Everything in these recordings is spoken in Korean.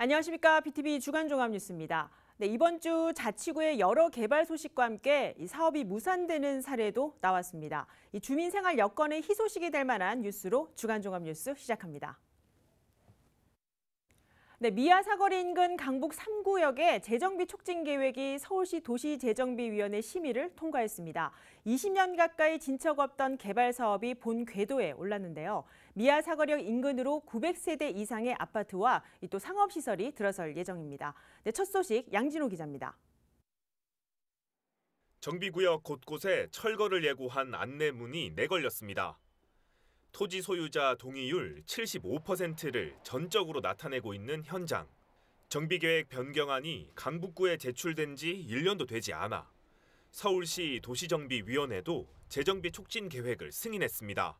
안녕하십니까. BTV 주간종합뉴스입니다. 네, 이번 주 자치구의 여러 개발 소식과 함께 이 사업이 무산되는 사례도 나왔습니다. 이 주민생활 여건의 희소식이 될 만한 뉴스로 주간종합뉴스 시작합니다. 네, 미아 사거리 인근 강북 3구역의 재정비 촉진 계획이 서울시 도시재정비위원회 심의를 통과했습니다. 20년 가까이 진척 없던 개발 사업이 본 궤도에 올랐는데요. 미아 사거리역 인근으로 900세대 이상의 아파트와 또 상업시설이 들어설 예정입니다. 네, 첫 소식 양진호 기자입니다. 정비구역 곳곳에 철거를 예고한 안내문이 내걸렸습니다. 토지 소유자 동의율 75%를 전적으로 나타내고 있는 현장. 정비계획 변경안이 강북구에 제출된 지 1년도 되지 않아 서울시 도시정비위원회도 재정비 촉진 계획을 승인했습니다.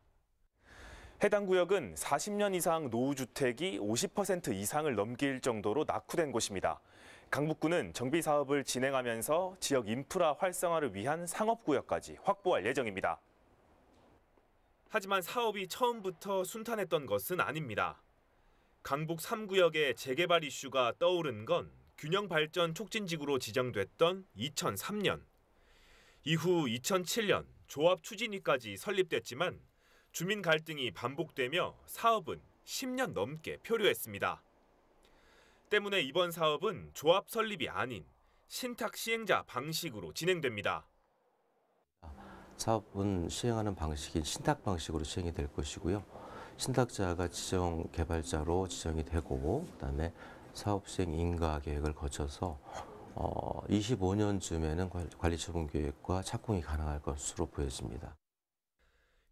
해당 구역은 40년 이상 노후주택이 50% 이상을 넘길 정도로 낙후된 곳입니다. 강북구는 정비 사업을 진행하면서 지역 인프라 활성화를 위한 상업구역까지 확보할 예정입니다. 하지만 사업이 처음부터 순탄했던 것은 아닙니다. 강북 3구역의 재개발 이슈가 떠오른 건 균형 발전 촉진지구로 지정됐던 2003년. 이후 2007년 조합 추진위까지 설립됐지만 주민 갈등이 반복되며 사업은 10년 넘게 표류했습니다. 때문에 이번 사업은 조합 설립이 아닌 신탁 시행자 방식으로 진행됩니다. 사업은 시행하는 방식이 신탁 방식으로 시행이 될 것이고요. 신탁자가 지정 개발자로 지정이 되고 그다음에 사업 시행 인가 계획을 거쳐서 25년쯤에는 관리처분 계획과 착공이 가능할 것으로 보여집니다.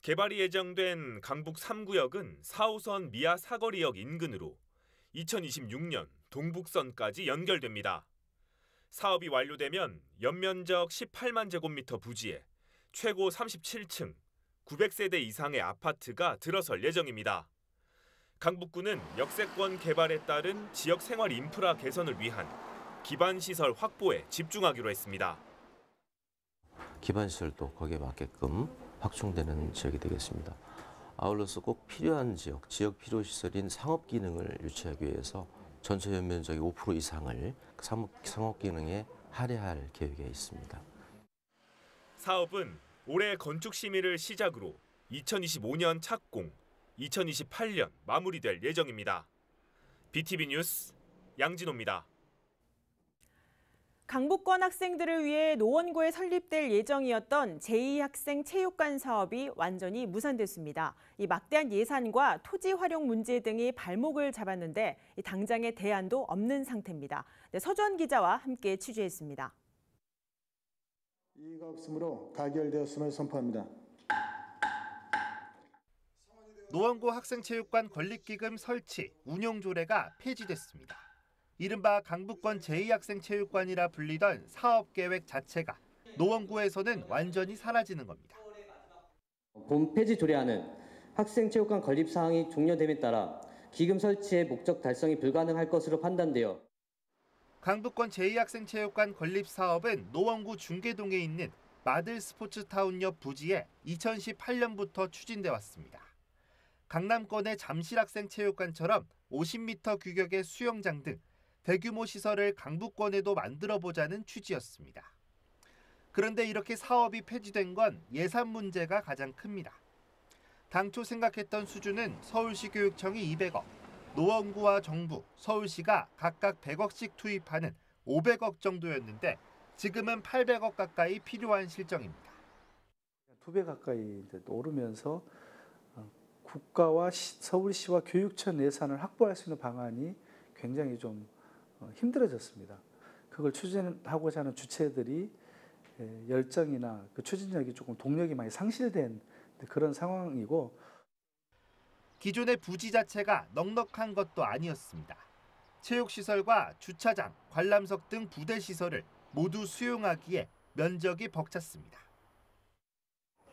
개발이 예정된 강북 3구역은 4호선 미아 사거리역 인근으로 2026년 동북선까지 연결됩니다. 사업이 완료되면 연면적 18만 제곱미터 부지에 최고 37층, 900세대 이상의 아파트가 들어설 예정입니다. 강북구는 역세권 개발에 따른 지역 생활 인프라 개선을 위한 기반시설 확보에 집중하기로 했습니다. 기반시설도 거기에 맞게끔 확충되는 지역이 되겠습니다. 아울러서 꼭 필요한 지역 필요 시설인 상업 기능을 유치하기 위해서 전체 연면적의 5% 이상을 상업 기능에 할애할 계획에 있습니다. 사업은 올해 건축 심의를 시작으로 2025년 착공, 2028년 마무리될 예정입니다. BTV 뉴스 양진호입니다. 강북권 학생들을 위해 노원구에 설립될 예정이었던 제2학생 체육관 사업이 완전히 무산됐습니다. 이 막대한 예산과 토지 활용 문제 등이 발목을 잡았는데 당장의 대안도 없는 상태입니다. 네, 서주원 기자와 함께 취재했습니다. 이의가 없으므로 가결되었음을 선포합니다. 노원구 학생체육관 건립기금 설치, 운용 조례가 폐지됐습니다. 이른바 강북권 제2학생체육관이라 불리던 사업계획 자체가 노원구에서는 완전히 사라지는 겁니다. 본 폐지 조례안은 학생체육관 건립 사항이 종료됨에 따라 기금 설치의 목적 달성이 불가능할 것으로 판단되어 강북권 제2학생체육관 건립 사업은 노원구 중계동에 있는 마들 스포츠타운 옆 부지에 2018년부터 추진돼 왔습니다. 강남권의 잠실학생체육관처럼 50m 규격의 수영장 등 대규모 시설을 강북권에도 만들어보자는 취지였습니다. 그런데 이렇게 사업이 폐지된 건 예산 문제가 가장 큽니다. 당초 생각했던 수준은 서울시 교육청이 200억, 노원구와 정부, 서울시가 각각 100억씩 투입하는 500억 정도였는데 지금은 800억 가까이 필요한 실정입니다. 2배 가까이 오르면서 국가와 서울시와 교육청 예산을 확보할 수 있는 방안이 굉장히 좀 힘들어졌습니다. 그걸 추진하고자 하는 주체들이 열정이나 그 추진력이 조금 동력이 많이 상실된 그런 상황이고 기존의 부지 자체가 넉넉한 것도 아니었습니다. 체육시설과 주차장, 관람석 등 부대시설을 모두 수용하기에 면적이 벅찼습니다.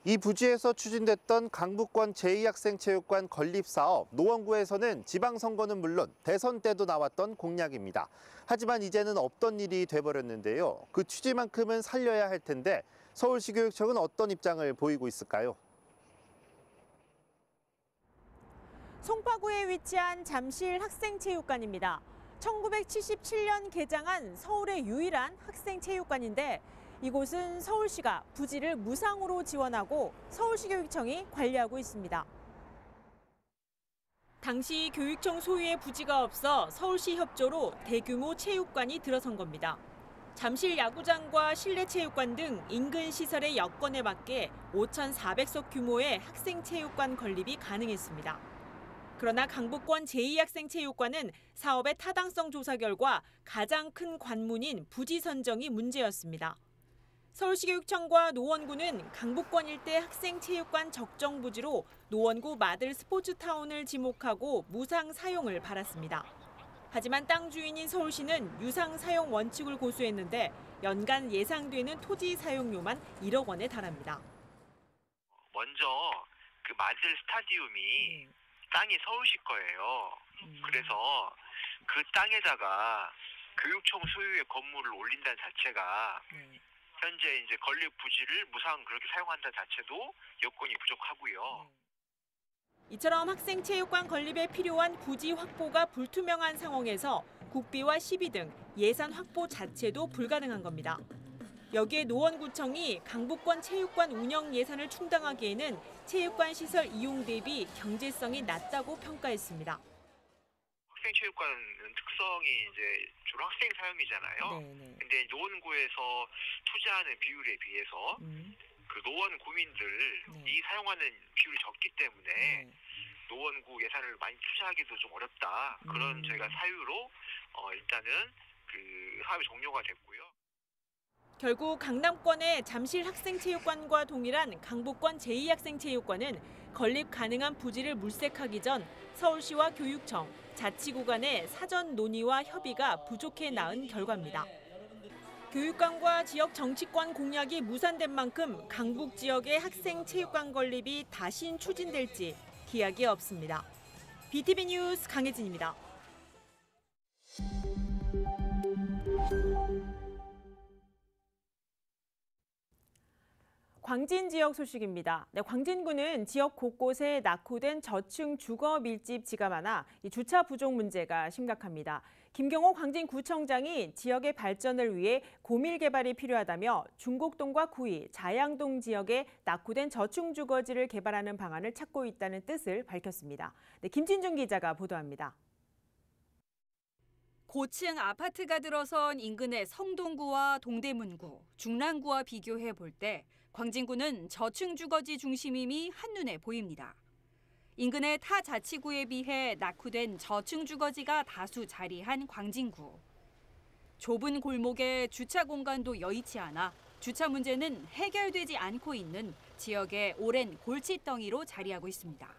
이 부지에서 추진됐던 강북권 제2학생체육관 건립사업, 노원구에서는 지방선거는 물론 대선 때도 나왔던 공약입니다. 하지만 이제는 없던 일이 돼버렸는데요. 그 취지만큼은 살려야 할 텐데 서울시 교육청은 어떤 입장을 보이고 있을까요? 송파구에 위치한 잠실 학생체육관입니다. 1977년 개장한 서울의 유일한 학생체육관인데 이곳은 서울시가 부지를 무상으로 지원하고 서울시교육청이 관리하고 있습니다. 당시 교육청 소유의 부지가 없어 서울시 협조로 대규모 체육관이 들어선 겁니다. 잠실 야구장과 실내 체육관 등 인근 시설의 여건에 맞게 5,400석 규모의 학생체육관 건립이 가능했습니다. 그러나 강북권 제2학생체육관은 사업의 타당성 조사 결과 가장 큰 관문인 부지 선정이 문제였습니다. 서울시교육청과 노원구는 강북권 일대 학생체육관 적정 부지로 노원구 마들 스포츠타운을 지목하고 무상 사용을 받았습니다. 하지만 땅 주인인 서울시는 유상 사용 원칙을 고수했는데 연간 예상되는 토지 사용료만 1억 원에 달합니다. 먼저 그 마들 스타디움이 땅이 서울시 거예요. 그래서 그 땅에다가 교육청 소유의 건물을 올린다는 자체가 현재 이제 건립 부지를 무상 그렇게 사용한다는 자체도 여건이 부족하고요. 이처럼 학생체육관 건립에 필요한 부지 확보가 불투명한 상황에서 국비와 시비 등 예산 확보 자체도 불가능한 겁니다. 여기에 노원구청이 강북권 체육관 운영 예산을 충당하기에는 체육관 시설 이용 대비 경제성이 낮다고 평가했습니다. 학생체육관은 특성이 이제 주로 학생 사용이잖아요. 근데 노원구에서 투자하는 비율에 비해서 그 노원 구민들 이 사용하는 비율이 적기 때문에 노원구 예산을 많이 투자하기도 좀 어렵다. 그런 저희가 사유로 일단은 그 사업이 종료가 됐고요. 결국 강남권의 잠실 학생체육관과 동일한 강북권 제2학생체육관은 건립 가능한 부지를 물색하기 전 서울시와 교육청, 자치구 간의 사전 논의와 협의가 부족해 나은 결과입니다. 교육관과 지역 정치권 공약이 무산된 만큼 강북 지역의 학생체육관 건립이 다시 추진될지 기약이 없습니다. BTV 뉴스 강혜진입니다. 광진 지역 소식입니다. 광진구는 지역 곳곳에 낙후된 저층 주거 밀집 지가 많아 주차 부족 문제가 심각합니다. 김경호 광진구청장이 지역의 발전을 위해 고밀 개발이 필요하다며 중곡동과 구이, 자양동 지역에 낙후된 저층 주거지를 개발하는 방안을 찾고 있다는 뜻을 밝혔습니다. 김진중 기자가 보도합니다. 고층 아파트가 들어선 인근의 성동구와 동대문구, 중랑구와 비교해 볼 때 광진구는 저층 주거지 중심임이 한눈에 보입니다. 인근의 타 자치구에 비해 낙후된 저층 주거지가 다수 자리한 광진구. 좁은 골목에 주차 공간도 여의치 않아 주차 문제는 해결되지 않고 있는 지역의 오랜 골칫덩이로 자리하고 있습니다.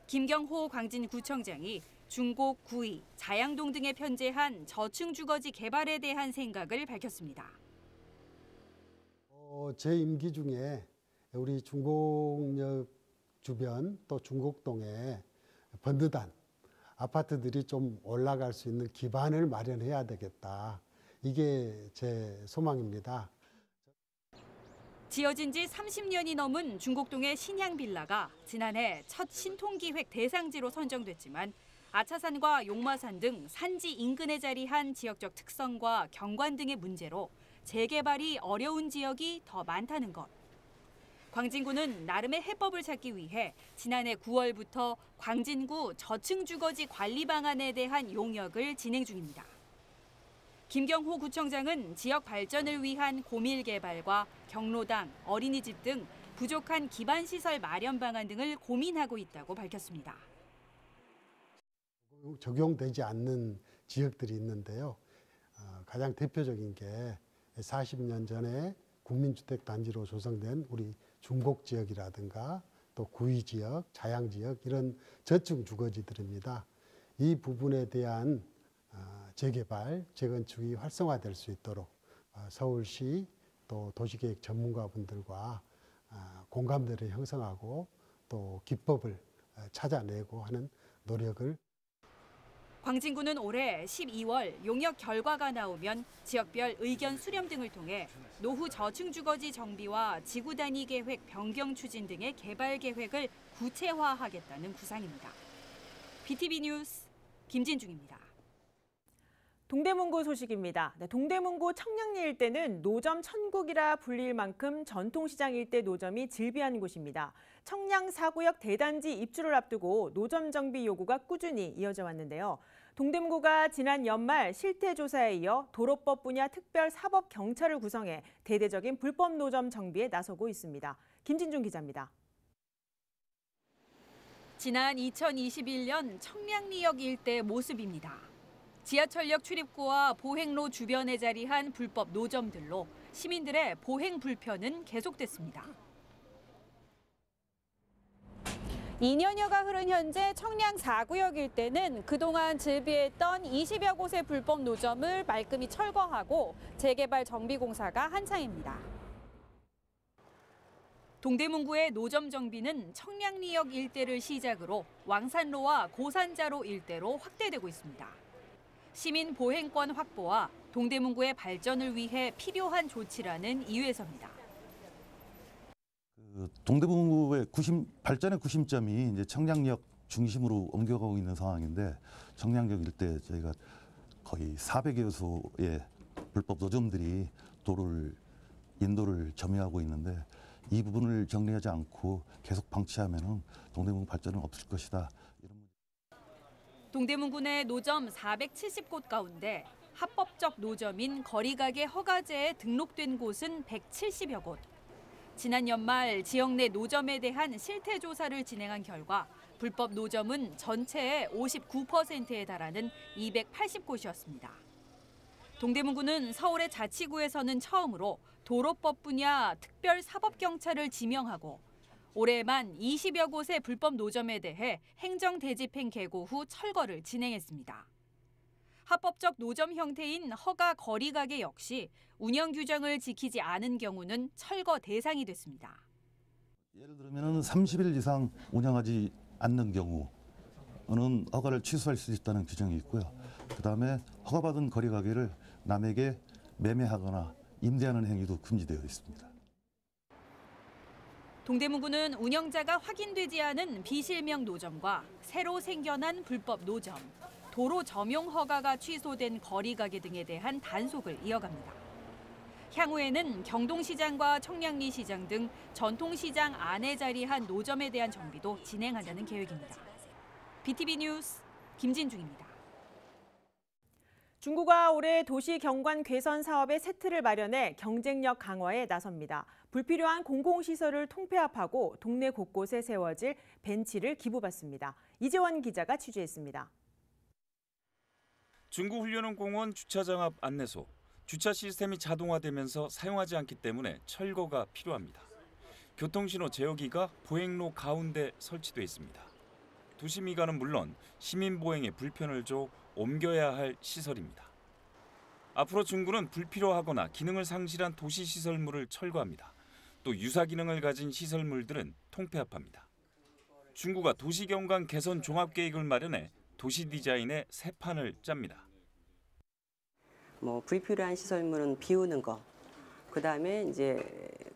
김경호 광진구청장이 중곡, 구이, 자양동 등에 편재한 저층 주거지 개발에 대한 생각을 밝혔습니다. 제 임기 중에 우리 중곡역 주변 또 중곡동에 번듯한 아파트들이 좀 올라갈 수 있는 기반을 마련해야 되겠다. 이게 제 소망입니다. 지어진 지 30년이 넘은 중곡동의 신향빌라가 지난해 첫 신통기획 대상지로 선정됐지만 아차산과 용마산 등 산지 인근에 자리한 지역적 특성과 경관 등의 문제로 재개발이 어려운 지역이 더 많다는 것. 광진구는 나름의 해법을 찾기 위해 지난해 9월부터 광진구 저층 주거지 관리 방안에 대한 용역을 진행 중입니다. 김경호 구청장은 지역 발전을 위한 고밀 개발과 경로당, 어린이집 등 부족한 기반 시설 마련 방안 등을 고민하고 있다고 밝혔습니다. 적용되지 않는 지역들이 있는데요. 가장 대표적인 게 40년 전에 국민주택 단지로 조성된 우리 중곡 지역이라든가 또 구이 지역, 자양 지역 이런 저층 주거지들입니다. 이 부분에 대한 재개발, 재건축이 활성화될 수 있도록 서울시 또 도시계획 전문가분들과 공감대를 형성하고 또 기법을 찾아내고 하는 노력을 광진구는 올해 12월 용역 결과가 나오면 지역별 의견 수렴 등을 통해 노후 저층 주거지 정비와 지구 단위 계획 변경 추진 등의 개발 계획을 구체화하겠다는 구상입니다. BTV 뉴스 김진중입니다. 동대문구 소식입니다. 동대문구 청량리 일대는 노점 천국이라 불릴 만큼 전통시장 일대 노점이 즐비한 곳입니다. 청량 4구역 대단지 입주를 앞두고 노점 정비 요구가 꾸준히 이어져 왔는데요. 동대문구가 지난 연말 실태조사에 이어 도로법 분야 특별사법경찰을 구성해 대대적인 불법 노점 정비에 나서고 있습니다. 김진중 기자입니다. 지난 2021년 청량리역 일대 모습입니다. 지하철역 출입구와 보행로 주변에 자리한 불법 노점들로 시민들의 보행 불편은 계속됐습니다. 2년여가 흐른 현재 청량 4구역 일대는 그동안 즐비했던 20여 곳의 불법 노점을 말끔히 철거하고 재개발 정비 공사가 한창입니다. 동대문구의 노점 정비는 청량리역 일대를 시작으로 왕산로와 고산자로 일대로 확대되고 있습니다. 시민 보행권 확보와 동대문구의 발전을 위해 필요한 조치라는 이회서입니다. 동대문구의 발전의 구심점이 이제 청량역 중심으로 옮겨가고 있는 상황인데 청량역 일대 저희가 거의 400여 소의 불법 노점들이 인도를 점유하고 있는데 이 부분을 정리하지 않고 계속 방치하면은 동대문구 발전은 없을 것이다. 동대문구 내 노점 470곳 가운데 합법적 노점인 거리가게 허가제에 등록된 곳은 170여 곳. 지난 연말 지역 내 노점에 대한 실태조사를 진행한 결과 불법 노점은 전체의 59%에 달하는 280곳이었습니다. 동대문구는 서울의 자치구에서는 처음으로 도로법 분야 특별사법경찰을 지명하고 올해만 20여 곳의 불법 노점에 대해 행정대집행 개고 후 철거를 진행했습니다. 합법적 노점 형태인 허가 거리가게 역시 운영 규정을 지키지 않은 경우는 철거 대상이 됐습니다. 예를 들면 30일 이상 운영하지 않는 경우는 허가를 취소할 수 있다는 규정이 있고요. 그다음에 허가받은 거리가게를 남에게 매매하거나 임대하는 행위도 금지되어 있습니다. 동대문구는 운영자가 확인되지 않은 비실명 노점과 새로 생겨난 불법 노점, 도로 점용 허가가 취소된 거리가게 등에 대한 단속을 이어갑니다. 향후에는 경동시장과 청량리 시장 등 전통시장 안에 자리한 노점에 대한 정비도 진행한다는 계획입니다. BTV 뉴스 김진중입니다. 중구가 올해 도시 경관 개선 사업에 새 틀을 마련해 경쟁력 강화에 나섭니다. 불필요한 공공시설을 통폐합하고 동네 곳곳에 세워질 벤치를 기부받습니다. 이재원 기자가 취재했습니다. 중구 훈련원공원 주차장 앞 안내소. 주차 시스템이 자동화되면서 사용하지 않기 때문에 철거가 필요합니다. 교통신호 제어기가 보행로 가운데 설치돼 있습니다. 도시미관은 물론 시민 보행에 불편을 줘 옮겨야 할 시설입니다. 앞으로 중구는 불필요하거나 기능을 상실한 도시 시설물을 철거합니다. 또 유사 기능을 가진 시설물들은 통폐합합니다. 중구가 도시경관 개선 종합계획을 마련해 도시 디자인의 새 판을 짭니다. 불필요한 시설물은 비우는 거, 그다음에 이제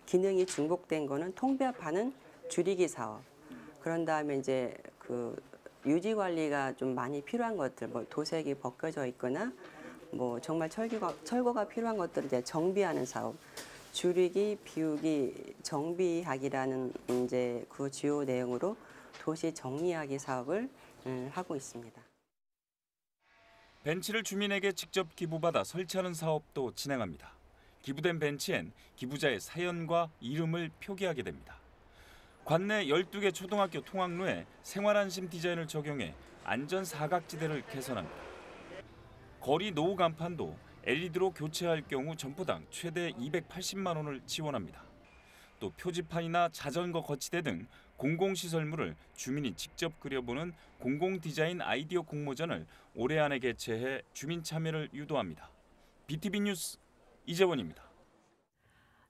기능이 중복된 거는 통폐합하는 줄이기 사업. 그런 다음에 이제 유지 관리가 좀 많이 필요한 것들, 도색이 벗겨져 있거나 정말 철거가 필요한 것들을 이제 정비하는 사업. 줄이기, 비우기, 정비하기라는 이제 그 주요 내용으로 도시 정리하기 사업을 하고 있습니다. 벤치를 주민에게 직접 기부받아 설치하는 사업도 진행합니다. 기부된 벤치엔 기부자의 사연과 이름을 표기하게 됩니다. 관내 12개 초등학교 통학로에 생활안심 디자인을 적용해 안전 사각지대를 개선합니다. 거리 노후 간판도 LED로 교체할 경우 점포당 최대 280만 원을 지원합니다. 또 표지판이나 자전거 거치대 등 공공시설물을 주민이 직접 그려보는 공공디자인 아이디어 공모전을 올해 안에 개최해 주민 참여를 유도합니다. BTV 뉴스 이재원입니다.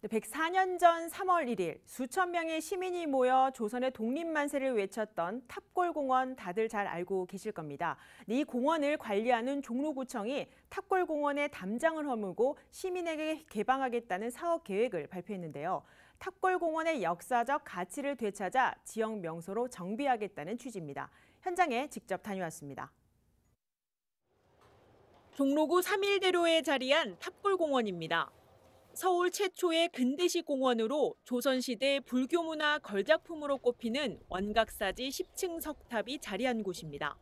104년 전 3월 1일 수천 명의 시민이 모여 조선의 독립만세를 외쳤던 탑골공원 다들 잘 알고 계실 겁니다. 이 공원을 관리하는 종로구청이 탑골공원의 담장을 허물고 시민에게 개방하겠다는 사업 계획을 발표했는데요. 탑골공원의 역사적 가치를 되찾아 지역 명소로 정비하겠다는 취지입니다. 현장에 직접 다녀왔습니다. 종로구 3일대로에 자리한 탑골공원입니다. 서울 최초의 근대식 공원으로 조선시대 불교문화 걸작품으로 꼽히는 원각사지 10층 석탑이 자리한 곳입니다.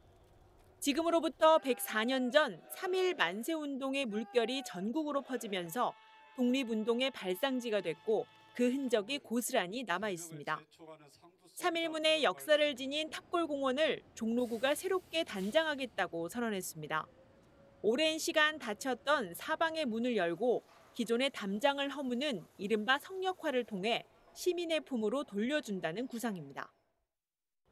지금으로부터 104년 전 3.1 만세운동의 물결이 전국으로 퍼지면서 독립운동의 발상지가 됐고 그 흔적이 고스란히 남아 있습니다. 3.1문의 역사를 지닌 탑골공원을 종로구가 새롭게 단장하겠다고 선언했습니다. 오랜 시간 닫혔던 사방의 문을 열고 기존의 담장을 허무는 이른바 성역화를 통해 시민의 품으로 돌려준다는 구상입니다.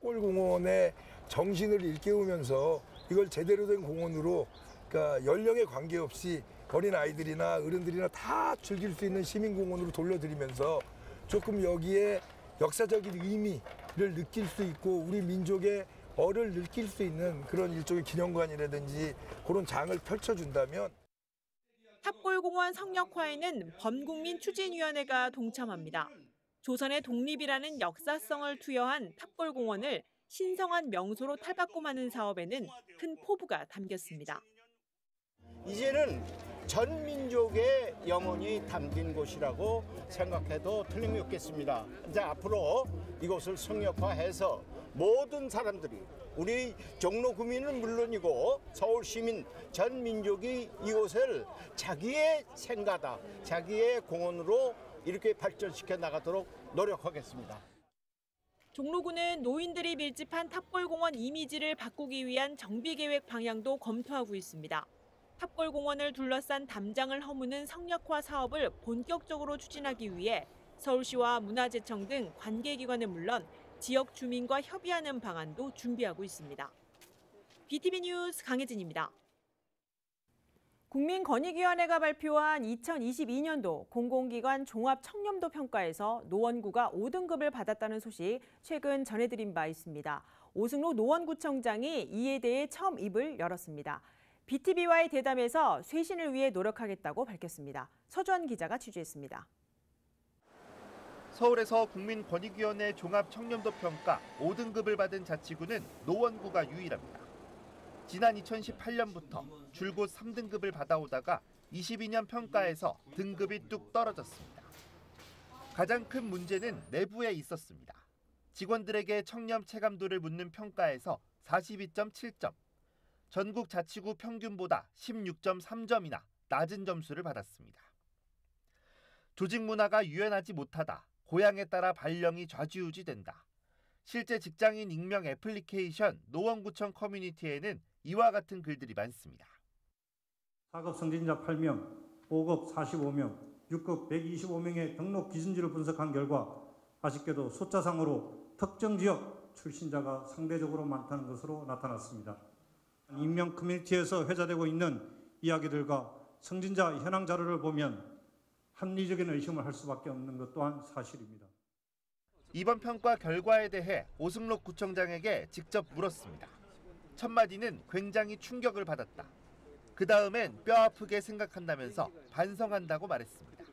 탑골공원의 정신을 일깨우면서 이걸 제대로 된 공원으로 그러니까 연령에 관계없이 어린 아이들이나 어른들이나 다 즐길 수 있는 시민공원으로 돌려드리면서 조금 여기에 역사적인 의미를 느낄 수 있고 우리 민족의 얼을 느낄 수 있는 그런 일종의 기념관이라든지 그런 장을 펼쳐준다면 탑골공원 성역화에는 범국민추진위원회가 동참합니다. 조선의 독립이라는 역사성을 투여한 탑골공원을 신성한 명소로 탈바꿈하는 사업에는 큰 포부가 담겼습니다. 이제는 전 민족의 영혼이 담긴 곳이라고 생각해도 틀림이 없겠습니다. 이제 앞으로 이곳을 성역화해서 모든 사람들이 우리 종로 구민은 물론이고 서울 시민 전 민족이 이곳을 자기의 생가다, 자기의 공원으로 이렇게 발전시켜 나가도록 노력하겠습니다. 종로구는 노인들이 밀집한 탑골공원 이미지를 바꾸기 위한 정비계획 방향도 검토하고 있습니다. 탑골공원을 둘러싼 담장을 허무는 성역화 사업을 본격적으로 추진하기 위해 서울시와 문화재청 등 관계기관은 물론 지역 주민과 협의하는 방안도 준비하고 있습니다. BTV 뉴스 강혜진입니다. 국민권익위원회가 발표한 2022년도 공공기관 종합청렴도 평가에서 노원구가 5등급을 받았다는 소식 최근 전해드린 바 있습니다. 오승록 노원구청장이 이에 대해 처음 입을 열었습니다. BTV와의 대담에서 쇄신을 위해 노력하겠다고 밝혔습니다. 서주환 기자가 취재했습니다. 서울에서 국민권익위원회 종합청렴도 평가 5등급을 받은 자치구는 노원구가 유일합니다. 지난 2018년부터 줄곧 3등급을 받아오다가 22년 평가에서 등급이 뚝 떨어졌습니다. 가장 큰 문제는 내부에 있었습니다. 직원들에게 청렴 체감도를 묻는 평가에서 42.7점, 전국 자치구 평균보다 16.3점이나 낮은 점수를 받았습니다. 조직 문화가 유연하지 못하다, 고향에 따라 발령이 좌지우지된다. 실제 직장인 익명 애플리케이션 노원구청 커뮤니티에는 이와 같은 글들이 많습니다. 4급 승진자 8명, 5급 45명, 6급 125명의 등록 기준지를 분석한 결과 아쉽게도 숫자상으로 특정 지역 출신자가 상대적으로 많다는 것으로 나타났습니다. 익명 커뮤니티에서 회자되고 있는 이야기들과 승진자 현황 자료를 보면 합리적인 의심을 할 수밖에 없는 것 또한 사실입니다. 이번 평가 결과에 대해 오승록 구청장에게 직접 물었습니다. 첫 마디는 굉장히 충격을 받았다. 그 다음엔 뼈아프게 생각한다면서 반성한다고 말했습니다.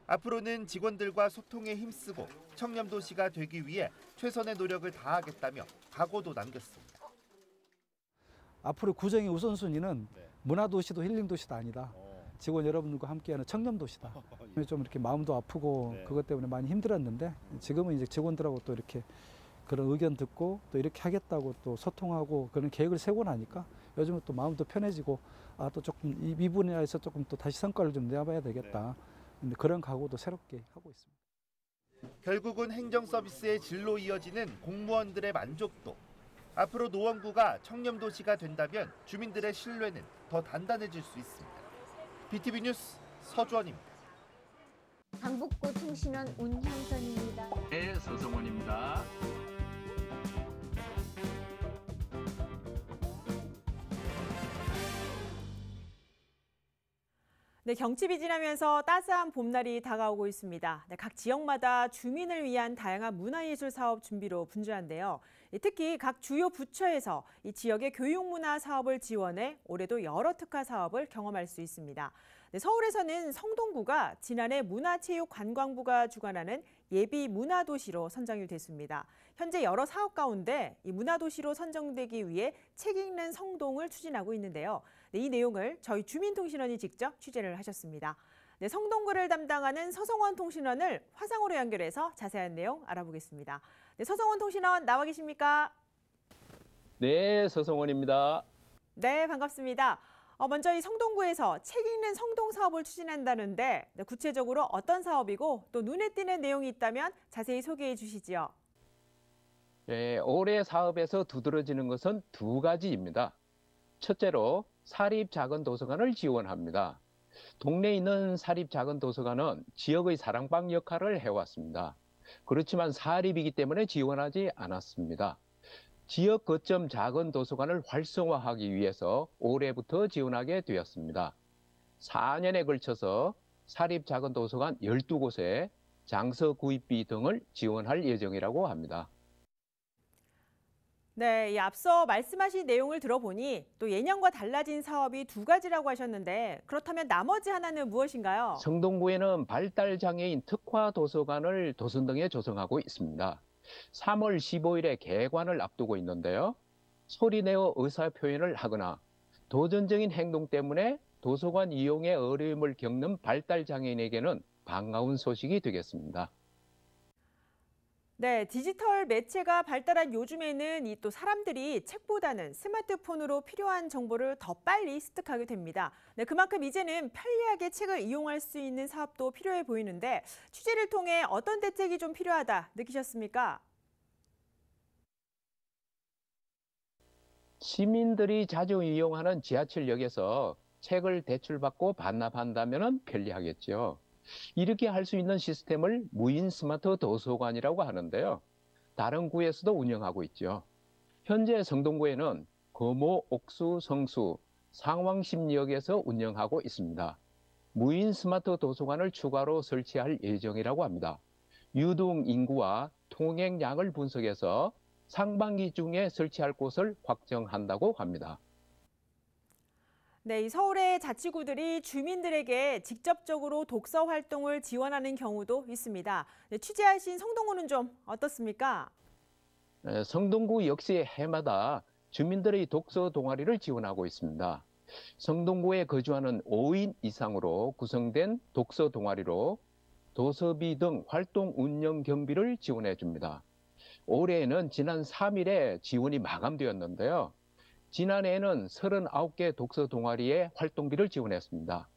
앞으로는 직원들과 소통에 힘쓰고 청렴도시가 되기 위해 최선의 노력을 다하겠다며 각오도 남겼습니다. 앞으로 구정의 우선순위는 문화도시도 힐링도시도 아니다. 직원 여러분들과 함께하는 청렴도시다. 좀 이렇게 마음도 아프고 그것 때문에 많이 힘들었는데 지금은 이제 직원들하고 또 이렇게 그런 의견 듣고 또 이렇게 하겠다고 또 소통하고 그런 계획을 세우고 나니까 요즘은 또 마음도 편해지고 또 조금 이 분야에서 조금 또 다시 성과를 좀 내봐야 되겠다. 근데 그런 각오도 새롭게 하고 있습니다. 결국은 행정 서비스의 질로 이어지는 공무원들의 만족도. 앞으로 노원구가 청렴도시가 된다면 주민들의 신뢰는 더 단단해질 수 있습니다. BTV 뉴스 서주원입니다. 강북구 통신원 운형선입니다. 네, 서성원입니다. 네, 경칩이 지나면서 따스한 봄날이 다가오고 있습니다. 네, 각 지역마다 주민을 위한 다양한 문화예술 사업 준비로 분주한데요. 특히 각 주요 부처에서 이 지역의 교육문화 사업을 지원해 올해도 여러 특화 사업을 경험할 수 있습니다. 네, 서울에서는 성동구가 지난해 문화체육관광부가 주관하는 예비 문화도시로 선정이 됐습니다. 현재 여러 사업 가운데 이 문화도시로 선정되기 위해 책 읽는 성동을 추진하고 있는데요. 네, 이 내용을 저희 주민통신원이 직접 취재를 하셨습니다. 네, 성동구를 담당하는 서성원 통신원을 화상으로 연결해서 자세한 내용 알아보겠습니다. 네, 서성원 통신원 나와 계십니까? 네, 서성원입니다. 네, 반갑습니다. 먼저 이 성동구에서 책 읽는 성동 사업을 추진한다는데 구체적으로 어떤 사업이고 또 눈에 띄는 내용이 있다면 자세히 소개해 주시지요. 네, 올해 사업에서 두드러지는 것은 두 가지입니다. 첫째로 사립 작은 도서관을 지원합니다. 동네에 있는 사립 작은 도서관은 지역의 사랑방 역할을 해왔습니다. 그렇지만 사립이기 때문에 지원하지 않았습니다. 지역 거점 작은 도서관을 활성화하기 위해서 올해부터 지원하게 되었습니다. 4년에 걸쳐서 사립 작은 도서관 12곳에 장서 구입비 등을 지원할 예정이라고 합니다. 네, 앞서 말씀하신 내용을 들어보니 또 예년과 달라진 사업이 두 가지라고 하셨는데 그렇다면 나머지 하나는 무엇인가요? 성동구에는 발달장애인 특화 도서관을 도선동에 조성하고 있습니다. 3월 15일에 개관을 앞두고 있는데요. 소리내어 의사표현을 하거나 도전적인 행동 때문에 도서관 이용에 어려움을 겪는 발달장애인에게는 반가운 소식이 되겠습니다. 네, 디지털 매체가 발달한 요즘에는 이 또 사람들이 책보다는 스마트폰으로 필요한 정보를 더 빨리 습득하게 됩니다. 네, 그만큼 이제는 편리하게 책을 이용할 수 있는 사업도 필요해 보이는데 취재를 통해 어떤 대책이 좀 필요하다 느끼셨습니까? 시민들이 자주 이용하는 지하철역에서 책을 대출받고 반납한다면 편리하겠죠. 이렇게 할 수 있는 시스템을 무인 스마트 도서관이라고 하는데요. 다른 구에서도 운영하고 있죠. 현재 성동구에는 거모, 옥수, 성수, 상왕심리역에서 운영하고 있습니다. 무인 스마트 도서관을 추가로 설치할 예정이라고 합니다. 유동 인구와 통행량을 분석해서 상반기 중에 설치할 곳을 확정한다고 합니다. 네, 이 서울의 자치구들이 주민들에게 직접적으로 독서 활동을 지원하는 경우도 있습니다. 네, 취재하신 성동구는 좀 어떻습니까? 성동구 역시 해마다 주민들의 독서 동아리를 지원하고 있습니다. 성동구에 거주하는 5인 이상으로 구성된 독서 동아리로 도서비 등 활동 운영 경비를 지원해 줍니다. 올해에는 지난 3일에 지원이 마감되었는데요. 지난해에는 39개 독서 동아리의 활동비를 지원했습니다.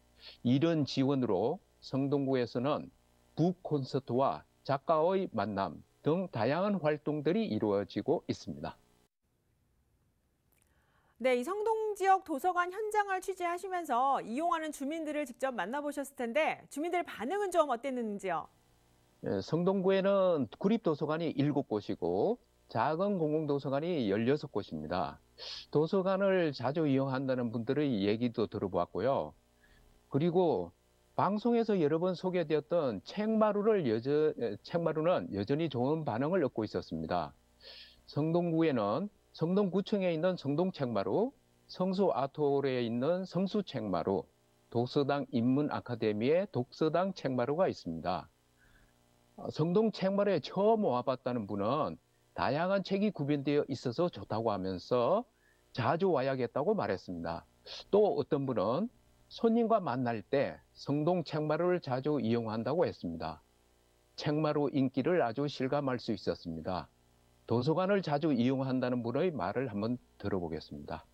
이런 지원으로 성동구에서는 북 콘서트와 작가의 만남 등 다양한 활동들이 이루어지고 있습니다. 네, 이 성동 지역 도서관 현장을 취재하시면서 이용하는 주민들을 직접 만나보셨을 텐데 주민들 반응은 좀 어땠는지요? 성동구에는 구립도서관이 7곳이고 작은 공공도서관이 16곳입니다. 도서관을 자주 이용한다는 분들의 얘기도 들어보았고요. 그리고 방송에서 여러 번 소개되었던 책마루는 여전히 좋은 반응을 얻고 있었습니다. 성동구에는 성동구청에 있는 성동책마루, 성수 아트홀에 있는 성수책마루, 독서당 인문아카데미의 독서당 책마루가 있습니다. 성동책마루에 처음 와봤다는 분은 다양한 책이 구비되어 있어서 좋다고 하면서 자주 와야겠다고 말했습니다. 또 어떤 분은 손님과 만날 때 성동책마루를 자주 이용한다고 했습니다. 책마루 인기를 아주 실감할 수 있었습니다. 도서관을 자주 이용한다는 분의 말을 한번 들어보겠습니다.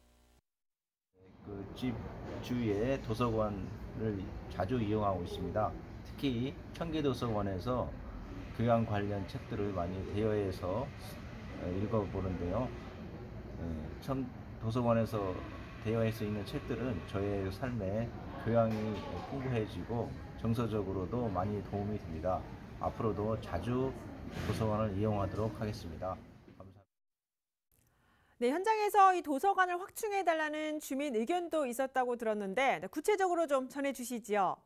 집 주위에 도서관을 자주 이용하고 있습니다. 특히 청계도서관에서 교양 관련 책들을 많이 대여해서 읽어보는데요. 도서관에서 대여해서 있는 책들은 저의 삶에 교양이 풍부해지고 정서적으로도 많이 도움이 됩니다. 앞으로도 자주 도서관을 이용하도록 하겠습니다. 감사합니다. 네, 현장에서 이 도서관을 확충해달라는 주민 의견도 있었다고 들었는데 구체적으로 좀 전해주시지요.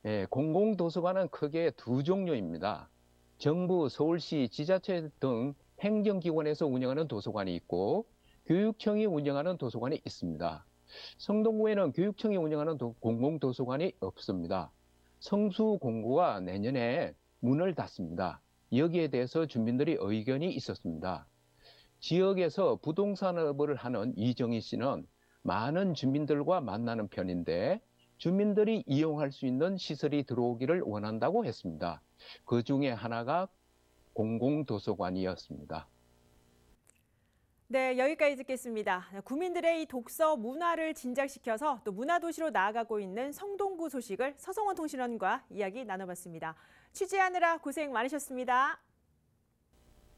네, 공공도서관은 크게 두 종류입니다. 정부, 서울시, 지자체 등 행정기관에서 운영하는 도서관이 있고 교육청이 운영하는 도서관이 있습니다. 성동구에는 교육청이 운영하는 공공도서관이 없습니다. 성수공고가 내년에 문을 닫습니다. 여기에 대해서 주민들의 의견이 있었습니다. 지역에서 부동산업을 하는 이정희 씨는 많은 주민들과 만나는 편인데 주민들이 이용할 수 있는 시설이 들어오기를 원한다고 했습니다. 그 중에 하나가 공공도서관이었습니다. 네, 여기까지 듣겠습니다. 구민들의 이 독서 문화를 진작시켜서 또 문화도시로 나아가고 있는 성동구 소식을 서성원 통신원과 이야기 나눠봤습니다. 취재하느라 고생 많으셨습니다.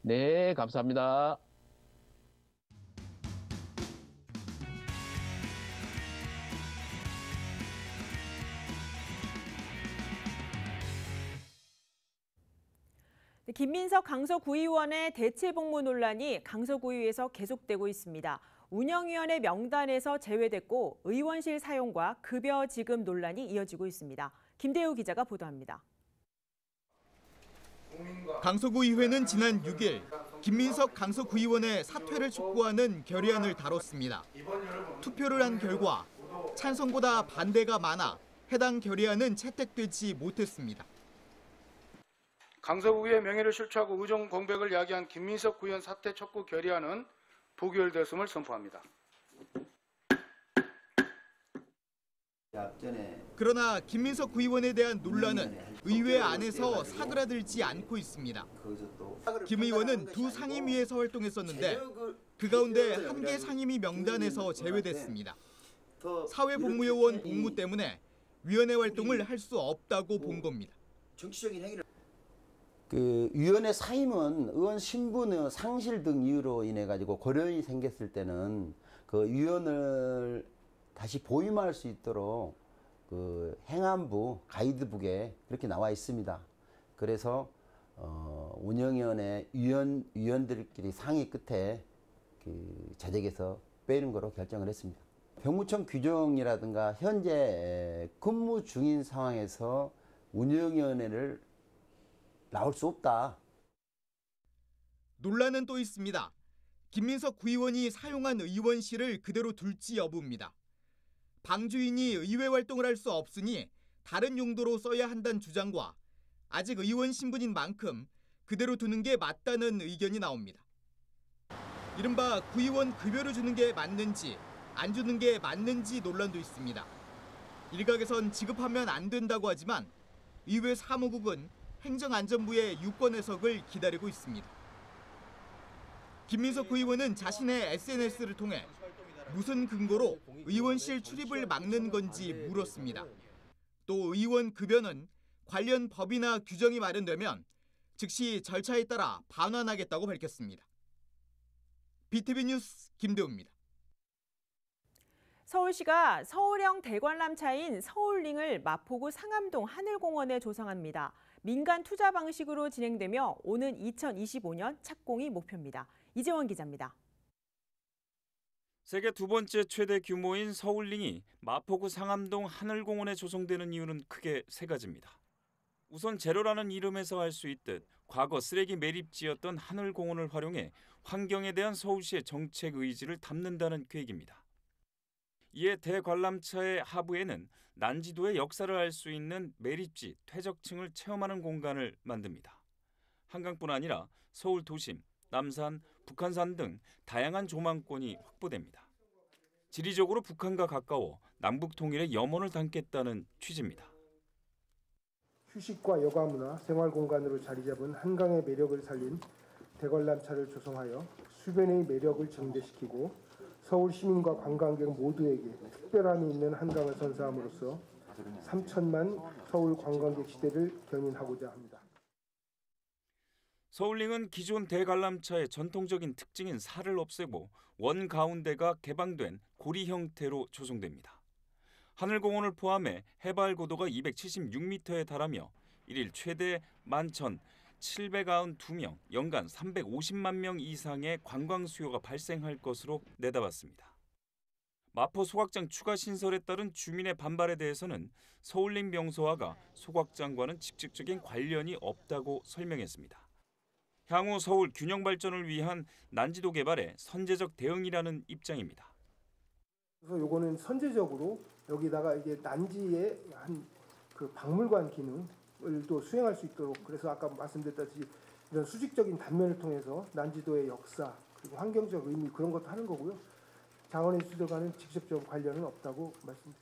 네, 감사합니다. 김민석 강서구의원의 대체복무 논란이 강서구의회에서 계속되고 있습니다. 운영위원회 명단에서 제외됐고 의원실 사용과 급여 지급 논란이 이어지고 있습니다. 김대우 기자가 보도합니다. 강서구의회는 지난 6일 김민석 강서구의원의 사퇴를 촉구하는 결의안을 다뤘습니다. 투표를 한 결과 찬성보다 반대가 많아 해당 결의안은 채택되지 못했습니다. 강서구의 명예를 실추하고 의정 공백을 야기한 김민석 구의원 사퇴 촉구 결의안은 부결되었음을 선포합니다. 그러나 김민석 구의원에 대한 논란은 의회 안에서 사그라들지 않고 있습니다. 김 의원은 두 상임위에서 활동했었는데 그 가운데 한 개 상임위 명단에서 제외됐습니다. 사회복무요원 복무 때문에 위원회 활동을 할 수 없다고 본 겁니다. 정치적인 행위를 그 위원회 사임은 의원 신분의 상실 등 이유로 인해 가지고 고려인이 생겼을 때는 그 위원을 다시 보임할 수 있도록 그 행안부 가이드북에 그렇게 나와 있습니다. 그래서 운영위원회 위원들끼리 상의 끝에 그 재적에서 빼는 거로 결정을 했습니다. 병무청 규정이라든가 현재 근무 중인 상황에서 운영위원회를 나올 수 없다. 논란은 또 있습니다. 김민석 구의원이 사용한 의원실을 그대로 둘지 여부입니다. 방주인이 의회 활동을 할 수 없으니 다른 용도로 써야 한다는 주장과 아직 의원 신분인 만큼 그대로 두는 게 맞다는 의견이 나옵니다. 이른바 구의원 급여를 주는 게 맞는지 안 주는 게 맞는지 논란도 있습니다. 일각에선 지급하면 안 된다고 하지만 의회 사무국은 행정안전부의 유권 해석을 기다리고 있습니다. 김민석 의원은 자신의 SNS를 통해 무슨 근거로 의원실 출입을 막는 건지 물었습니다. 또 의원 급여는 관련 법이나 규정이 마련되면 즉시 절차에 따라 반환하겠다고 밝혔습니다. BTV 뉴스 김대우입니다. 서울시가 서울형 대관람차인 서울링을 마포구 상암동 하늘공원에 조성합니다. 민간 투자 방식으로 진행되며 오는 2025년 착공이 목표입니다. 이재원 기자입니다. 세계 두 번째 최대 규모인 서울링이 마포구 상암동 하늘공원에 조성되는 이유는 크게 세 가지입니다. 우선 제로라는 이름에서 알 수 있듯 과거 쓰레기 매립지였던 하늘공원을 활용해 환경에 대한 서울시의 정책 의지를 담는다는 계획입니다. 이에 대관람차의 하부에는 난지도의 역사를 알 수 있는 매립지, 퇴적층을 체험하는 공간을 만듭니다. 한강뿐 아니라 서울 도심, 남산, 북한산 등 다양한 조망권이 확보됩니다. 지리적으로 북한과 가까워 남북 통일의 염원을 담겠다는 취지입니다. 휴식과 여가 문화, 생활 공간으로 자리 잡은 한강의 매력을 살린 대관람차를 조성하여 수변의 매력을 증대시키고 서울 시민과 관광객 모두에게 특별함이 있는 한강을 선사함으로써 3천만 서울 관광객 시대를 견인하고자 합니다. 서울링은 기존 대관람차의 전통적인 특징인 살을 없애고 원 가운데가 개방된 고리 형태로 조성됩니다. 하늘공원을 포함해 해발 고도가 276m에 달하며 일일 최대 11,792명, 연간 350만 명 이상의 관광 수요가 발생할 것으로 내다봤습니다. 마포 소각장 추가 신설에 따른 주민의 반발에 대해서는 서울링 명소화가 소각장과는 직접적인 관련이 없다고 설명했습니다. 향후 서울 균형 발전을 위한 난지도 개발에 선제적 대응이라는 입장입니다. 그래서 요거는 선제적으로 여기다가 이게 난지의 한 그 박물관 기능을 또 수행할 수 있도록, 그래서 아까 말씀드렸다시피 이런 수직적인 단면을 통해서 난지도의 역사 그리고 환경적 의미 그런 것도 하는 거고요. 장원 인수들과는 직접적 관련은 없다고 말씀드립니다.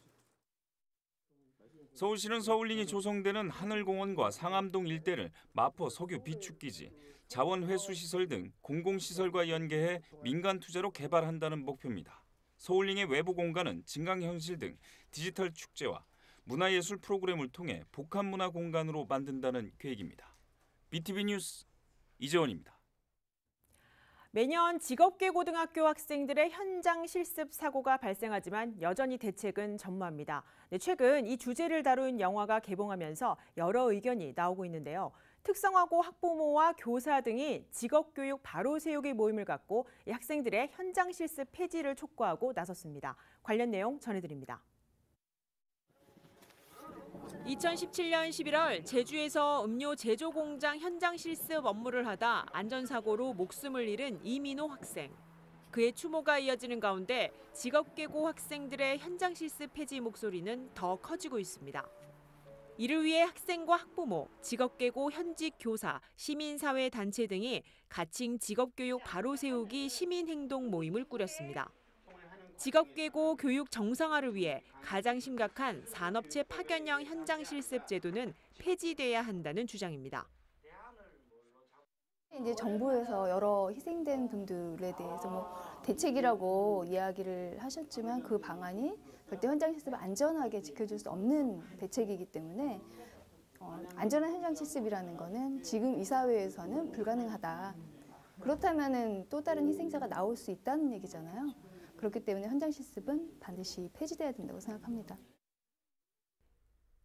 서울시는 서울링이 조성되는 하늘공원과 상암동 일대를 마포 석유 비축기지, 자원회수시설 등 공공시설과 연계해 민간 투자로 개발한다는 목표입니다. 서울링의 외부 공간은 증강현실 등 디지털 축제와 문화예술 프로그램을 통해 복합문화 공간으로 만든다는 계획입니다. BTV 뉴스 이재원입니다. 매년 직업계고등학교 학생들의 현장 실습 사고가 발생하지만 여전히 대책은 전무합니다. 최근 이 주제를 다룬 영화가 개봉하면서 여러 의견이 나오고 있는데요. 특성화고 학부모와 교사 등이 직업교육 바로 세우기 모임을 갖고 이 학생들의 현장 실습 폐지를 촉구하고 나섰습니다. 관련 내용 전해드립니다. 2017년 11월 제주에서 음료 제조 공장 현장 실습 업무를 하다 안전사고로 목숨을 잃은 이민호 학생. 그의 추모가 이어지는 가운데 직업계고 학생들의 현장 실습 폐지 목소리는 더 커지고 있습니다. 이를 위해 학생과 학부모, 직업계고 현직 교사, 시민사회 단체 등이 가칭 직업교육 바로 세우기 시민행동 모임을 꾸렸습니다. 직업계고 교육 정상화를 위해 가장 심각한 산업체 파견형 현장 실습 제도는 폐지돼야 한다는 주장입니다. 이제 정부에서 여러 희생된 분들에 대해서 대책이라고 이야기를 하셨지만 그 방안이 절대 현장 실습을 안전하게 지켜줄 수 없는 대책이기 때문에 안전한 현장 실습이라는 거는 지금 이 사회에서는 불가능하다. 그렇다면은 또 다른 희생자가 나올 수 있다는 얘기잖아요. 그렇기 때문에 현장 실습은 반드시 폐지돼야 된다고 생각합니다.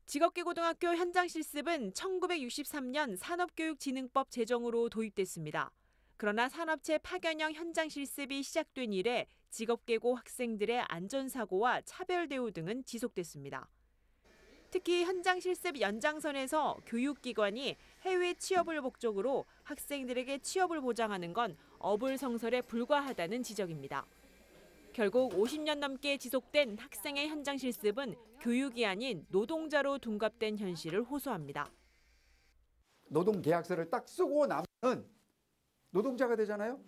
직업계고등학교 현장 실습은 1963년 산업교육진흥법 제정으로 도입됐습니다. 그러나 산업체 파견형 현장 실습이 시작된 이래 직업계고 학생들의 안전사고와 차별 대우 등은 지속됐습니다. 특히 현장 실습 연장선에서 교육기관이 해외 취업을 목적으로 학생들에게 취업을 보장하는 건 어불성설에 불과하다는 지적입니다. 결국 50년 넘게 지속된 학생의 현장 실습은 교육이 아닌 노동자로 둔갑된 현실을 호소합니다. 노동계약서를 딱 쓰고 나면 노동자가 되잖아요.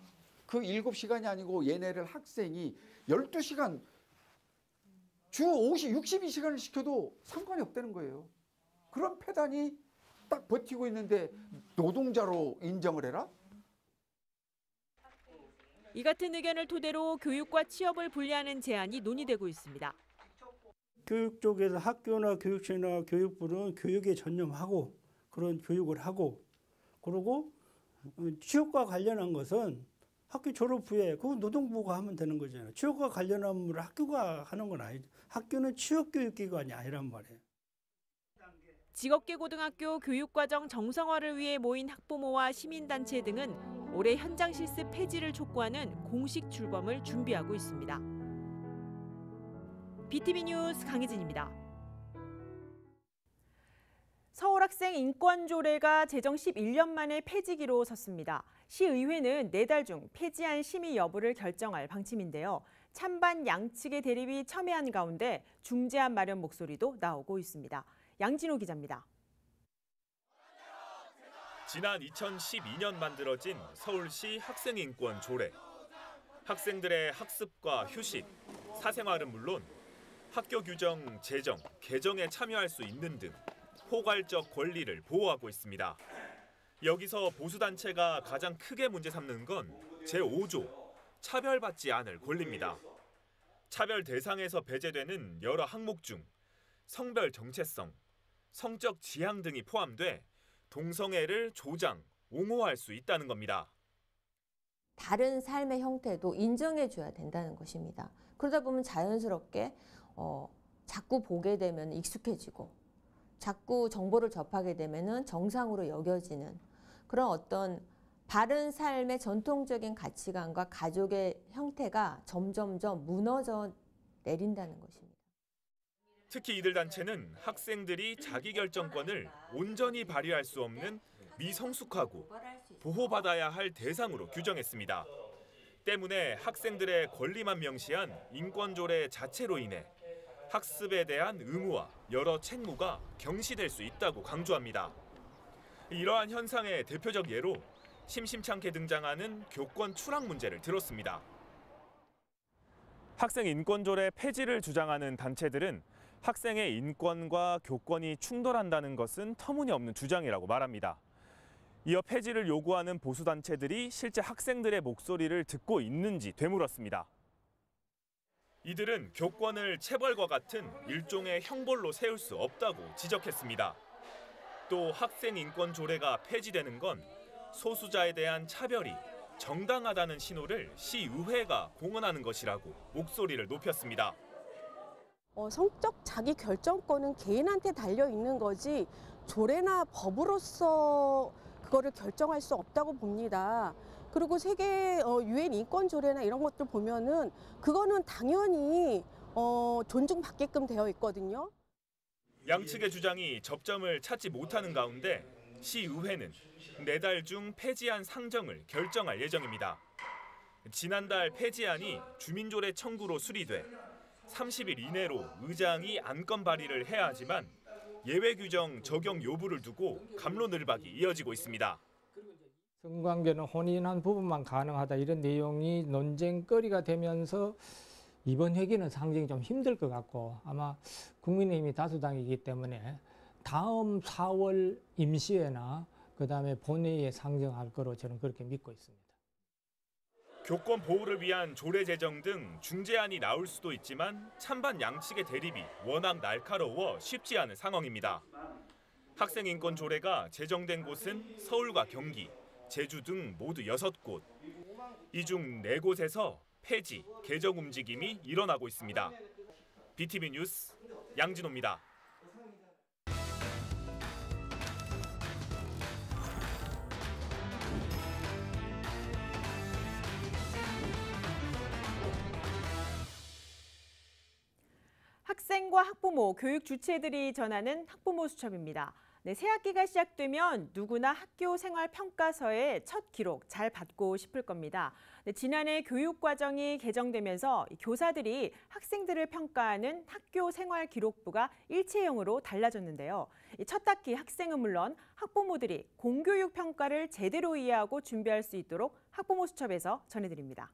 그 7시간이 아니고 얘네를 학생이 12시간, 주 62시간을 시켜도 상관이 없다는 거예요. 그런 폐단이 딱 버티고 있는데 노동자로 인정을 해라? 이 같은 의견을 토대로 교육과 취업을 분리하는 제안이 논의되고 있습니다. 교육 쪽에서 학교나 교육청이나 교육부는 교육에 전념하고 그런 교육을 하고 그리고 취업과 관련한 것은 학교 졸업 후에 그건 노동부가 하면 되는 거잖아요. 취업과 관련한 업무를 학교가 하는 건 아니죠. 학교는 취업교육기관이 아니란 말이에요. 직업계고등학교 교육과정 정상화를 위해 모인 학부모와 시민단체 등은 올해 현장 실습 폐지를 촉구하는 공식 출범을 준비하고 있습니다. BTV 뉴스 강혜진입니다. 서울학생 인권조례가 제정 11년 만에 폐지기로 섰습니다. 시의회는 4달 중 폐지안 심의 여부를 결정할 방침인데요. 찬반 양측의 대립이 첨예한 가운데 중재안 마련 목소리도 나오고 있습니다. 양진호 기자입니다. 지난 2012년 만들어진 서울시 학생인권 조례. 학생들의 학습과 휴식, 사생활은 물론 학교 규정, 제정, 개정에 참여할 수 있는 등 포괄적 권리를 보호하고 있습니다. 여기서 보수단체가 가장 크게 문제 삼는 건 제5조, 차별받지 않을 권리입니다. 차별 대상에서 배제되는 여러 항목 중 성별 정체성, 성적 지향 등이 포함돼 동성애를 조장, 옹호할 수 있다는 겁니다. 다른 삶의 형태도 인정해줘야 된다는 것입니다. 그러다 보면 자연스럽게 자꾸 보게 되면 익숙해지고 자꾸 정보를 접하게 되면 정상으로 여겨지는 그런 어떤 바른 삶의 전통적인 가치관과 가족의 형태가 점점점 무너져 내린다는 것입니다. 특히 이들 단체는 학생들이 자기결정권을 온전히 발휘할 수 없는 미성숙하고 보호받아야 할 대상으로 규정했습니다. 때문에 학생들의 권리만 명시한 인권조례 자체로 인해 학습에 대한 의무와 여러 책무가 경시될 수 있다고 강조합니다. 이러한 현상의 대표적 예로 심심찮게 등장하는 교권 추락 문제를 들었습니다. 학생 인권조례 폐지를 주장하는 단체들은 학생의 인권과 교권이 충돌한다는 것은 터무니없는 주장이라고 말합니다. 이어 폐지를 요구하는 보수단체들이 실제 학생들의 목소리를 듣고 있는지 되물었습니다. 이들은 교권을 체벌과 같은 일종의 형벌로 세울 수 없다고 지적했습니다. 또 학생 인권 조례가 폐지되는 건 소수자에 대한 차별이 정당하다는 신호를 시의회가 공언하는 것이라고 목소리를 높였습니다. 성적 자기 결정권은 개인한테 달려 있는 거지 조례나 법으로서 그거를 결정할 수 없다고 봅니다. 그리고 세계 유엔 인권 조례나 이런 것들 보면은 그거는 당연히 존중받게끔 되어 있거든요. 양측의 주장이 접점을 찾지 못하는 가운데 시의회는 4달 중 폐지안 상정을 결정할 예정입니다. 지난달 폐지안이 주민조례 청구로 수리돼 30일 이내로 의장이 안건 발의를 해야 하지만 예외 규정 적용 여부를 두고 갑론을박이 이어지고 있습니다. 성관계는 혼인한 부분만 가능하다 이런 내용이 논쟁거리가 되면서 이번 회기는 상당히 좀 힘들 것 같고 아마 국민의힘이 다수당이기 때문에 다음 4월 임시회나 그다음에 본회의에 상정할 거로 저는 그렇게 믿고 있습니다. 교권 보호를 위한 조례 제정 등 중재안이 나올 수도 있지만 찬반 양측의 대립이 워낙 날카로워 쉽지 않은 상황입니다. 학생 인권 조례가 제정된 곳은 서울과 경기, 제주 등 모두 6곳. 이 중 4곳에서 폐지, 개정 움직임이 일어나고 있습니다. BTV 뉴스 양진호입니다. 학생과 학부모, 교육 주체들이 전하는 학부모 수첩입니다. 네, 새 학기가 시작되면 누구나 학교 생활 평가서의 첫 기록 잘 받고 싶을 겁니다. 네, 지난해 교육과정이 개정되면서 교사들이 학생들을 평가하는 학교 생활 기록부가 일체형으로 달라졌는데요. 첫 학기 학생은 물론 학부모들이 공교육 평가를 제대로 이해하고 준비할 수 있도록 학부모 수첩에서 전해드립니다.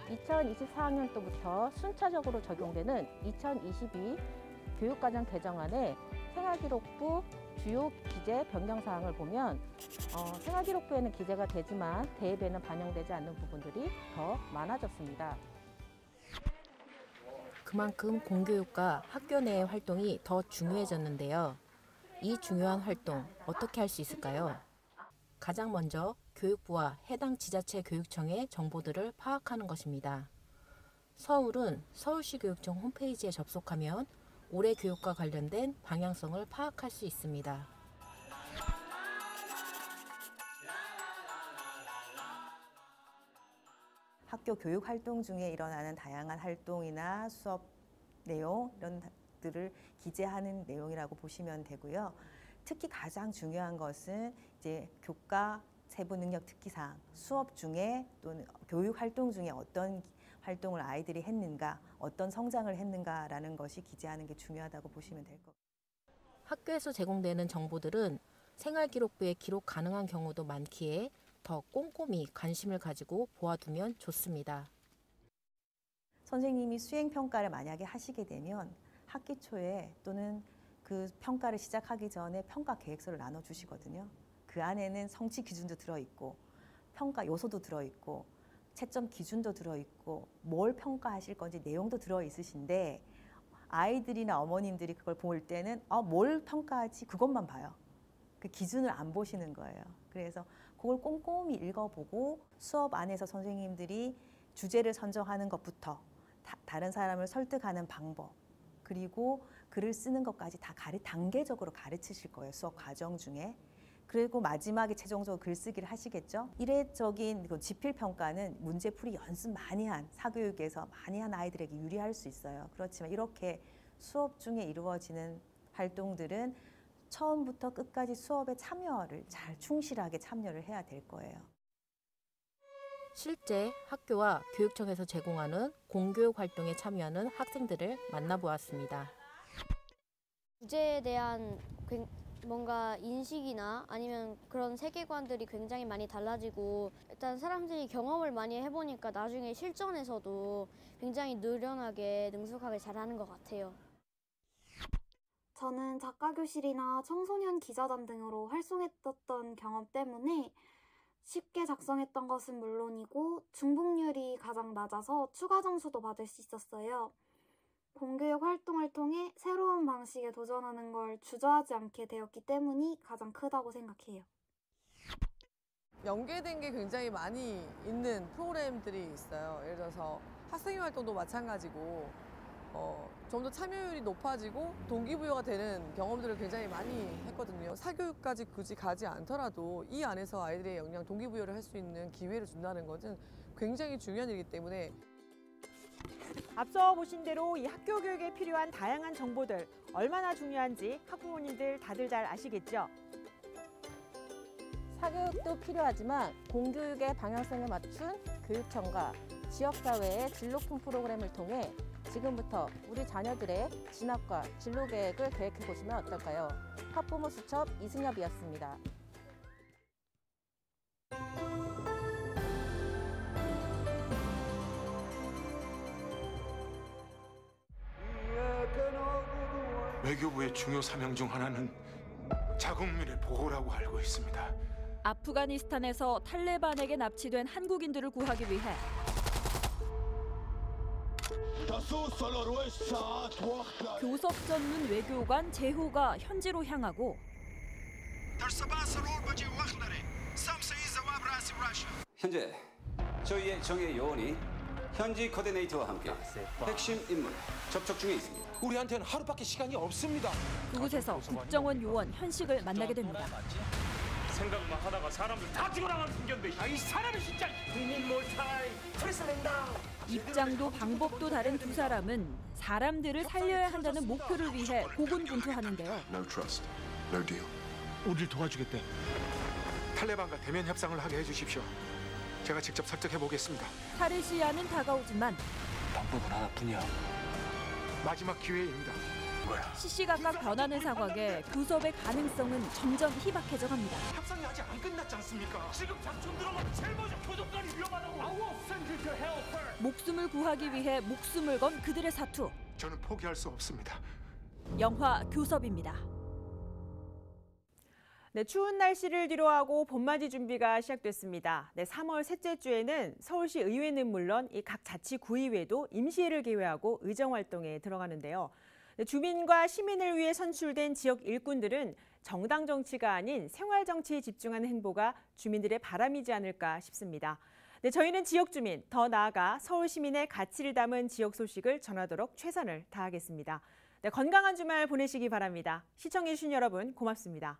2024학년도부터 순차적으로 적용되는 2022 교육과정 개정안의 생활기록부 주요 기재 변경 사항을 보면 생활기록부에는 기재가 되지만 대입에는 반영되지 않는 부분들이 더 많아졌습니다. 그만큼 공교육과 학교 내의 활동이 더 중요해졌는데요. 이 중요한 활동 어떻게 할 수 있을까요? 가장 먼저 교육부와 해당 지자체 교육청의 정보들을 파악하는 것입니다. 서울은 서울시 교육청 홈페이지에 접속하면 올해 교육과 관련된 방향성을 파악할 수 있습니다. 학교 교육 활동 중에 일어나는 다양한 활동이나 수업 내용 이런 것들을 기재하는 내용이라고 보시면 되고요. 특히 가장 중요한 것은 이제 교과 세부 능력 특기사항, 수업 중에 또는 교육 활동 중에 어떤 활동을 아이들이 했는가, 어떤 성장을 했는가라는 것이 기재하는 게 중요하다고 보시면 될 것 같아요. 학교에서 제공되는 정보들은 생활기록부에 기록 가능한 경우도 많기에 더 꼼꼼히 관심을 가지고 보아두면 좋습니다. 선생님이 수행평가를 만약에 하시게 되면 학기 초에 또는 그 평가를 시작하기 전에 평가 계획서를 나눠주시거든요. 그 안에는 성취 기준도 들어있고 평가 요소도 들어있고 채점 기준도 들어있고 뭘 평가하실 건지 내용도 들어있으신데 아이들이나 어머님들이 그걸 볼 때는 뭘 평가하지 그것만 봐요. 그 기준을 안 보시는 거예요. 그래서 그걸 꼼꼼히 읽어보고 수업 안에서 선생님들이 주제를 선정하는 것부터 다른 사람을 설득하는 방법 그리고 글을 쓰는 것까지 다 단계적으로 가르치실 거예요. 수업 과정 중에. 그리고 마지막에 최종적으로 글쓰기를 하시겠죠. 이례적인 지필평가는 문제풀이 연습 많이 한 사교육에서 많이 한 아이들에게 유리할 수 있어요. 그렇지만 이렇게 수업 중에 이루어지는 활동들은 처음부터 끝까지 수업에 참여를 잘 충실하게 참여를 해야 될 거예요. 실제 학교와 교육청에서 제공하는 공교육 활동에 참여하는 학생들을 만나보았습니다. 주제에 대한 뭔가 인식이나 아니면 그런 세계관들이 굉장히 많이 달라지고 일단 사람들이 경험을 많이 해보니까 나중에 실전에서도 굉장히 느련하게 능숙하게 잘하는 것 같아요. 저는 작가교실이나 청소년 기자단 등으로 활동했던 경험 때문에 쉽게 작성했던 것은 물론이고 중복률이 가장 낮아서 추가 점수도 받을 수 있었어요. 공교육 활동을 통해 새로운 방식에 도전하는 걸 주저하지 않게 되었기 때문이 가장 크다고 생각해요. 연계된 게 굉장히 많이 있는 프로그램들이 있어요. 예를 들어서 학생회 활동도 마찬가지고 좀 더 참여율이 높아지고 동기부여가 되는 경험들을 굉장히 많이 했거든요. 사교육까지 굳이 가지 않더라도 이 안에서 아이들의 역량 동기부여를 할 수 있는 기회를 준다는 것은 굉장히 중요한 일이기 때문에 앞서 보신 대로 이 학교 교육에 필요한 다양한 정보들 얼마나 중요한지 학부모님들 다들 잘 아시겠죠? 사교육도 필요하지만 공교육의 방향성에 맞춘 교육청과 지역사회의 진로 높은 프로그램을 통해 지금부터 우리 자녀들의 진학과 진로 계획을 계획해 보시면 어떨까요? 학부모 수첩 이승엽이었습니다. 외교부의 중요 사명 중 하나는 자국민의 보호라고 알고 있습니다. 아프가니스탄에서 탈레반에게 납치된 한국인들을 구하기 위해 교섭 전문 외교관 재호가 현지로 향하고 현재 저희의 정예 요원이 현지 코디네이터와 함께 핵심 인물 접촉 중에 있습니다. 우리한테는 하루밖에 시간이 없습니다. 그곳에서 국정원 요원 현식을 만나게 됩니다. 생각만 하다가 사람들 다 죽어나가는 풍경인데 이 사람이 진짜 입장도 방법도 다른 두 사람은 사람들을 살려야 한다는 목표를 위해 고군분투하는데요. No trust, no deal. 우리를 도와주겠대. 탈레반과 대면 협상을 하게 해주십시오. 제가 직접 설득해 보겠습니다. 탈을 시야는 다가오지만 방법은 하나뿐이야. 마지막 기회입니다. 뭐야? 시시각각 변하는 상황에 교섭의 가능성은 점점 희박해져 갑니다. 협상이 아직 안 끝났지 않습니까? 지금 작전 들어가면 제일 먼저 교섭단이 위험하다고. I will send you to hell first. 목숨을 구하기 위해 목숨을 건 그들의 사투. 저는 포기할 수 없습니다. 영화 교섭입니다. 네, 추운 날씨를 뒤로하고 봄맞이 준비가 시작됐습니다. 네, 3월 셋째 주에는 서울시 의회는 물론 이 각 자치구의회도 임시회를 개회하고 의정활동에 들어가는데요. 네, 주민과 시민을 위해 선출된 지역 일꾼들은 정당 정치가 아닌 생활 정치에 집중하는 행보가 주민들의 바람이지 않을까 싶습니다. 네, 저희는 지역 주민, 더 나아가 서울 시민의 가치를 담은 지역 소식을 전하도록 최선을 다하겠습니다. 네, 건강한 주말 보내시기 바랍니다. 시청해주신 여러분 고맙습니다.